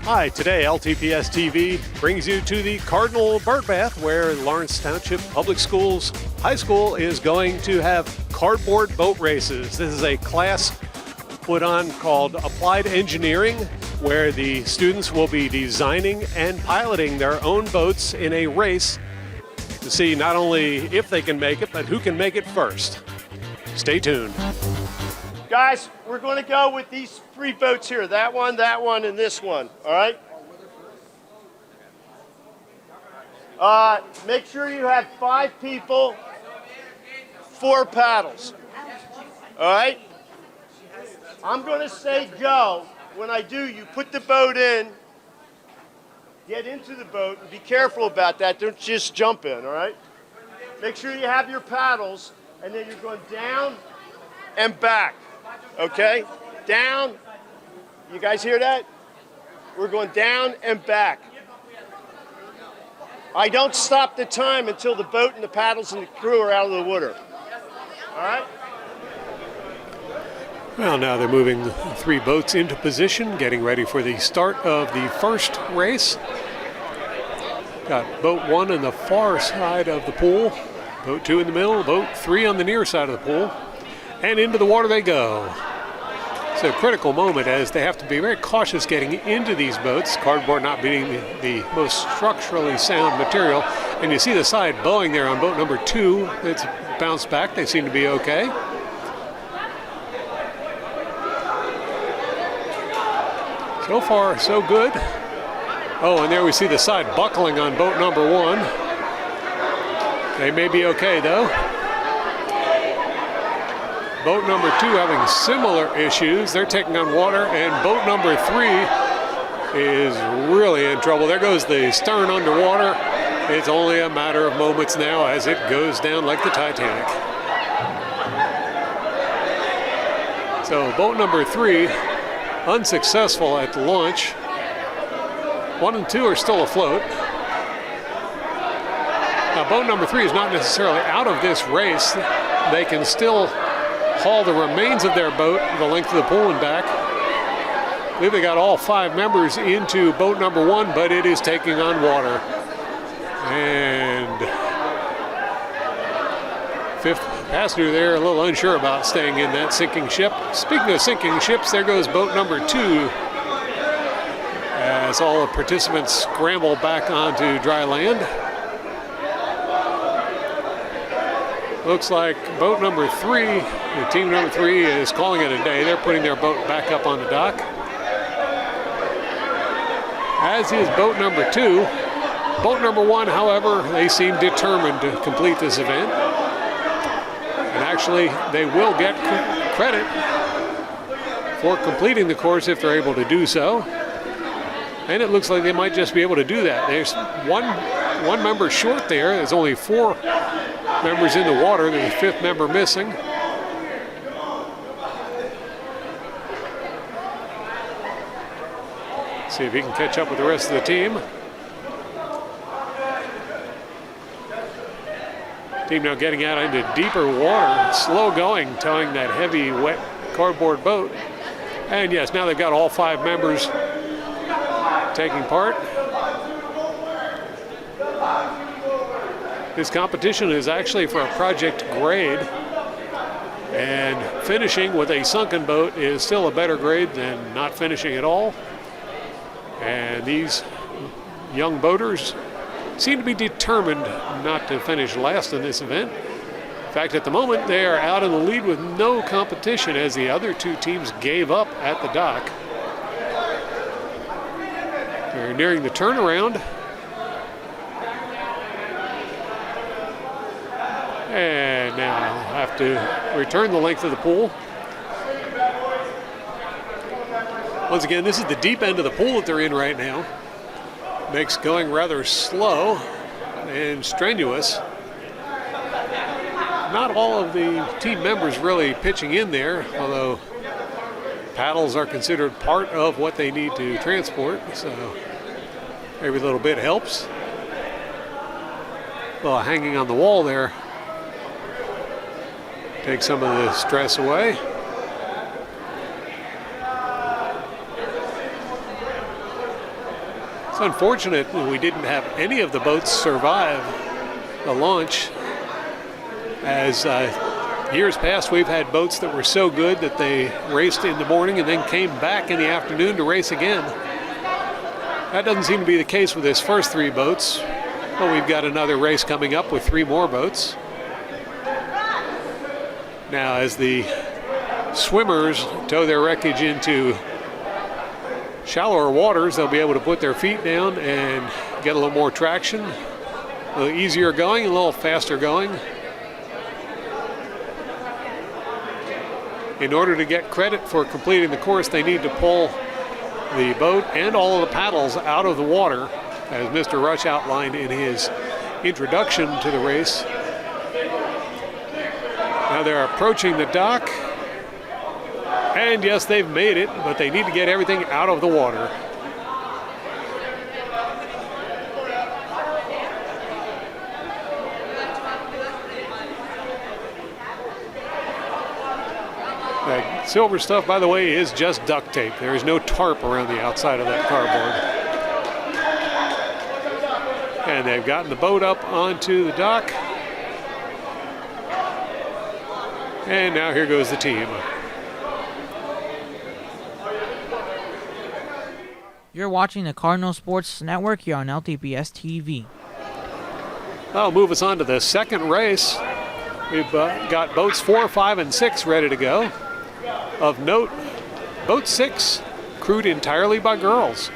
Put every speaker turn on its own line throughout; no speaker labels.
Hi, today LTPS TV brings you to the Cardinal Bird Bath, where Lawrence Township Public Schools High School is going to have cardboard boat races. This is a class put on called Applied Engineering, where the students will be designing and piloting their own boats in a race to see not only if they can make it, but who can make it first. Stay tuned.
Guys, we're going to go with these three boats here. That one, and this one. All right? Make sure you have 5 people, 4 paddles. All right? I'm going to say go. When I do, you put the boat in, get into the boat, and be careful about that. Don't just jump in, all right? Make sure you have your paddles, and then you're going down and back. Okay? Down. You guys hear that? We're going down and back. I don't stop the time until the boat and the paddles and the crew are out of the water. All right?
Well, now they're moving the 3 boats into position, getting ready for the start of the first race. Got boat 1 on the far side of the pool, boat 2 in the middle, boat 3 on the near side of the pool, and into the water they go. It's a critical moment as they have to be very cautious getting into these boats, cardboard not being the most structurally sound material. And you see the side bowing there on boat number 2. It's bounced back. They seem to be okay. So far, so good. Oh, and there we see the side buckling on boat number 1. They may be okay, though. Boat number 2 having similar issues. They're taking on water, and boat number 3 is really in trouble. There goes the stern underwater. It's only a matter of moments now as it goes down like the Titanic. So boat number 3 unsuccessful at launch. 1 and 2 are still afloat. Now boat number 3 is not necessarily out of this race. They can still haul the remains of their boat the length of the pool and back. I believe they got all 5 members into boat number 1, but it is taking on water. And 5th passenger there, a little unsure about staying in that sinking ship. Speaking of sinking ships, there goes boat number 2 as all the participants scramble back onto dry land. Looks like boat number 3, the team number 3 is calling it a day. They're putting their boat back up on the dock. As is boat number 2. Boat number 1, however, they seem determined to complete this event. And actually, they will get credit for completing the course if they're able to do so. And it looks like they might just be able to do that. There's one member short there. There's only 4 members in the water. There's a 5th member missing. See if he can catch up with the rest of the team. Team now getting out into deeper water, slow going, towing that heavy, wet cardboard boat. And yes, now they've got all 5 members taking part. This competition is actually for a project grade, and finishing with a sunken boat is still a better grade than not finishing at all. And these young boaters seem to be determined not to finish last in this event. In fact, at the moment, they are out in the lead with no competition as the other 2 teams gave up at the dock. They're nearing the turnaround. And now have to return the length of the pool. Once again, this is the deep end of the pool that they're in right now. Makes going rather slow and strenuous. Not all of the team members really pitching in there, although paddles are considered part of what they need to transport, so every little bit helps. Well, hanging on the wall there takes some of the stress away. It's unfortunate that we didn't have any of the boats survive the launch. As years past, we've had boats that were so good that they raced in the morning and then came back in the afternoon to race again. That doesn't seem to be the case with this first 3 boats, but we've got another race coming up with 3 more boats. Now, as the swimmers tow their wreckage into shallower waters, they'll be able to put their feet down and get a little more traction, a little easier going, a little faster going. In order to get credit for completing the course, they need to pull the boat and all of the paddles out of the water, as Mr. Rush outlined in his introduction to the race. Now they're approaching the dock, and yes, they've made it, but they need to get everything out of the water. That silver stuff, by the way, is just duct tape. There is no tarp around the outside of that cardboard. And they've gotten the boat up onto the dock. And now here goes the team.
You're watching the Cardinal Sports Network here on LTPS TV.
That'll move us on to the second race. We've got boats 4, 5, and 6 ready to go. Of note, boat 6 crewed entirely by girls.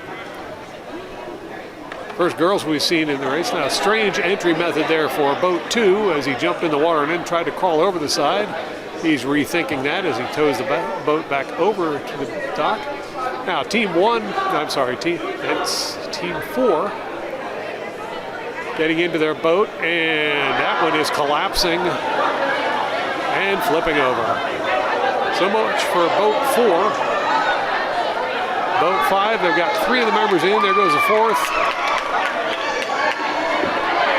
First girls we've seen in the race. Now, a strange entry method there for boat 2 as he jumped in the water and then tried to crawl over the side. He's rethinking that as he tows the boat back over to the dock. Now, it's team 4 getting into their boat, and that one is collapsing and flipping over. So much for boat 4. Boat 5, they've got 3 of the members in. There goes the 4th.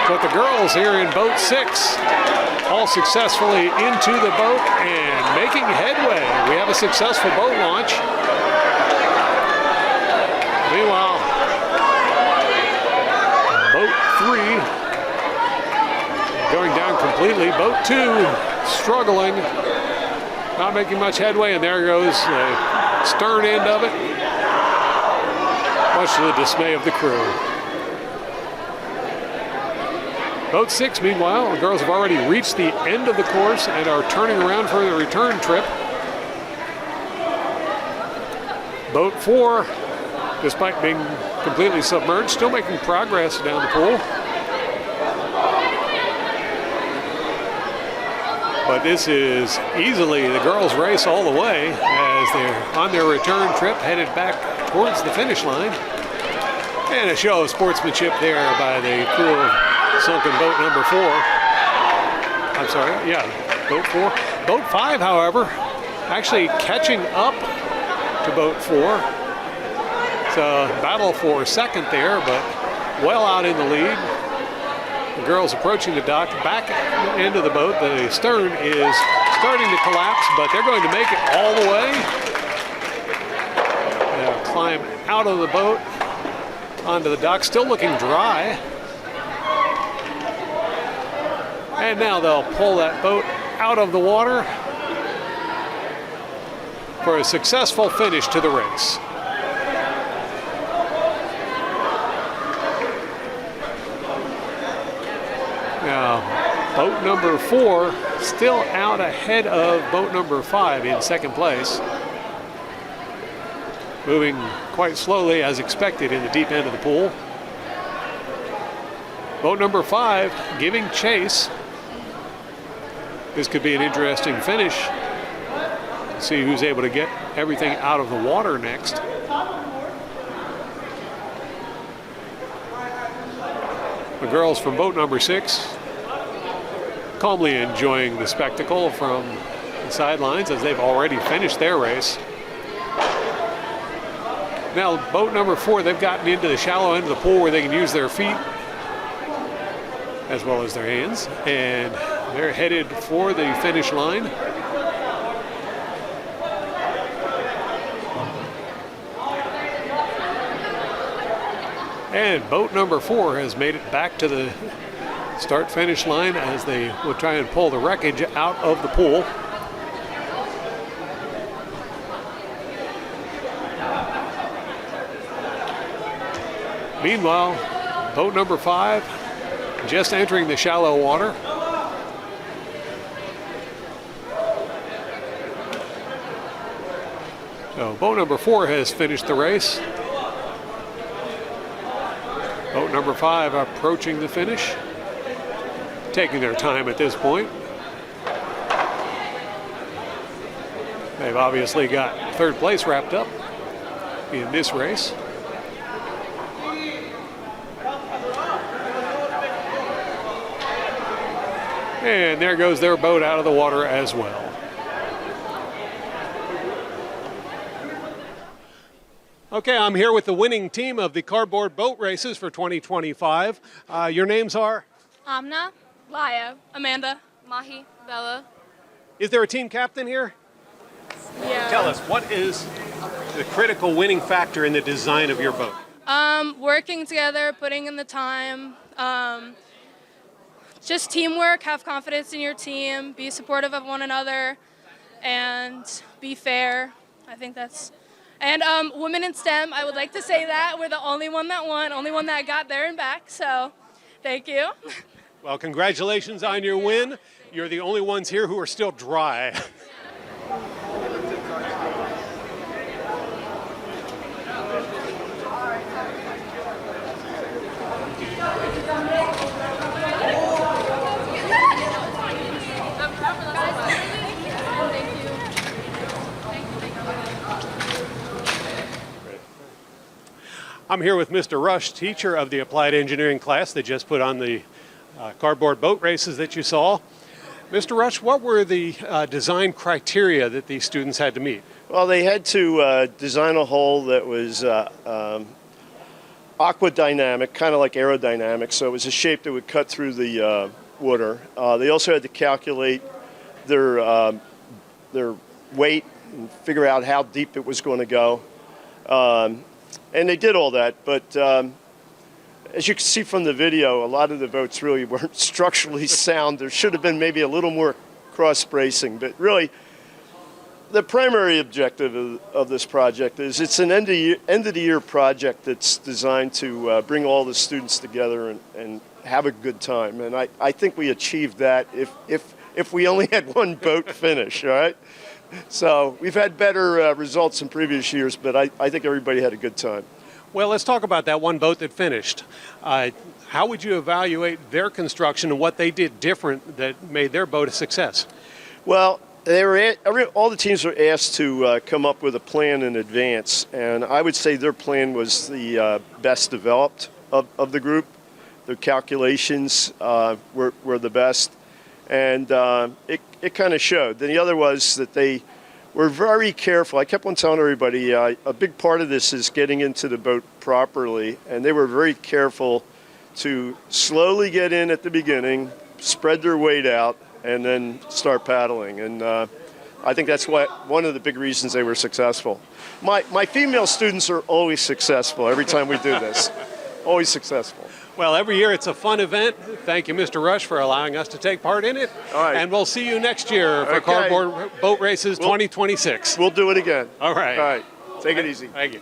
But the girls here in boat 6 all successfully into the boat and making headway. We have a successful boat launch. Meanwhile, boat 3 going down completely. Boat 2 struggling. Not making much headway, and there goes the stern end of it, much to the dismay of the crew. Boat 6, meanwhile, the girls have already reached the end of the course and are turning around for the return trip. Boat 4, despite being completely submerged, still making progress down the pool. But this is easily the girls' race all the way as they're on their return trip, headed back towards the finish line. And a show of sportsmanship there by the crew of sunken boat number 4. I'm sorry, yeah, boat 4. Boat 5, however, actually catching up to boat 4. It's a battle for second there, but well out in the lead. The girls approaching the dock, back end of the boat. The stern is starting to collapse, but they're going to make it all the way. They'll climb out of the boat onto the dock, still looking dry. And now they'll pull that boat out of the water for a successful finish to the race. Now, boat number 4 still out ahead of boat number 5 in second place. Moving quite slowly as expected in the deep end of the pool. Boat number 5 giving chase. This could be an interesting finish. See who's able to get everything out of the water next. The girls from boat number 6 calmly enjoying the spectacle from the sidelines as they've already finished their race. Now boat number 4, they've gotten into the shallow end of the pool where they can use their feet as well as their hands, and they're headed for the finish line. And boat number 4 has made it back to the start-finish line as they will try and pull the wreckage out of the pool. Meanwhile, boat number 5 just entering the shallow water. So boat number 4 has finished the race. Boat number 5 approaching the finish, taking their time at this point. They've obviously got 3rd place wrapped up in this race. And there goes their boat out of the water as well. Okay, I'm here with the winning team of the cardboard boat races for 2025. Your names are?
Amna, Laya, Amanda, Mahi, Bella.
Is there a team captain here?
Yeah.
Tell us, what is the critical winning factor in the design of your boat?
Working together, putting in the time, just teamwork, have confidence in your team, be supportive of one another, and be fair. I think that's... And women in STEM, I would like to say that. We're the only one that won, only one that got there and back, so thank you.
Well, congratulations on your win. You're the only ones here who are still dry. I'm here with Mr. Rush, teacher of the applied engineering class that just put on the cardboard boat races that you saw. Mr. Rush, what were the design criteria that these students had to meet?
Well, they had to design a hull that was aquadynamic, kind of like aerodynamic, so it was a shape that would cut through the water. They also had to calculate their weight and figure out how deep it was going to go. And they did all that, but as you can see from the video, a lot of the boats really weren't structurally sound. There should have been maybe a little more cross-bracing, but really the primary objective of this project is it's an end-of-the-year project that's designed to bring all the students together and have a good time. And I think we achieved that if we only had one boat finish, all right? So we've had better results in previous years, but I think everybody had a good time.
Well, let's talk about that one boat that finished. How would you evaluate their construction and what they did different that made their boat a success?
Well, all the teams were asked to come up with a plan in advance, and I would say their plan was the best developed of the group. Their calculations were the best, and it kind of showed. Then the other was that they were very careful. I kept on telling everybody a big part of this is getting into the boat properly, and they were very careful to slowly get in at the beginning, spread their weight out, and then start paddling. And I think that's one of the big reasons they were successful. My female students are always successful every time we do this. Always successful.
Well, every year it's a fun event. Thank you, Mr. Rush, for allowing us to take part in it.
All right.
And we'll see you next year for Cardboard Boat Races 2026.
We'll do it again.
All right.
All right. Take it easy.
Thank you.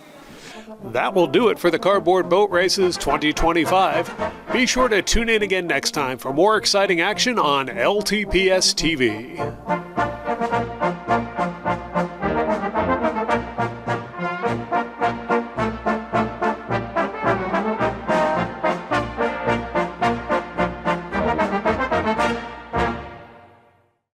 That will do it for the Cardboard Boat Races 2025. Be sure to tune in again next time for more exciting action on LTPS TV.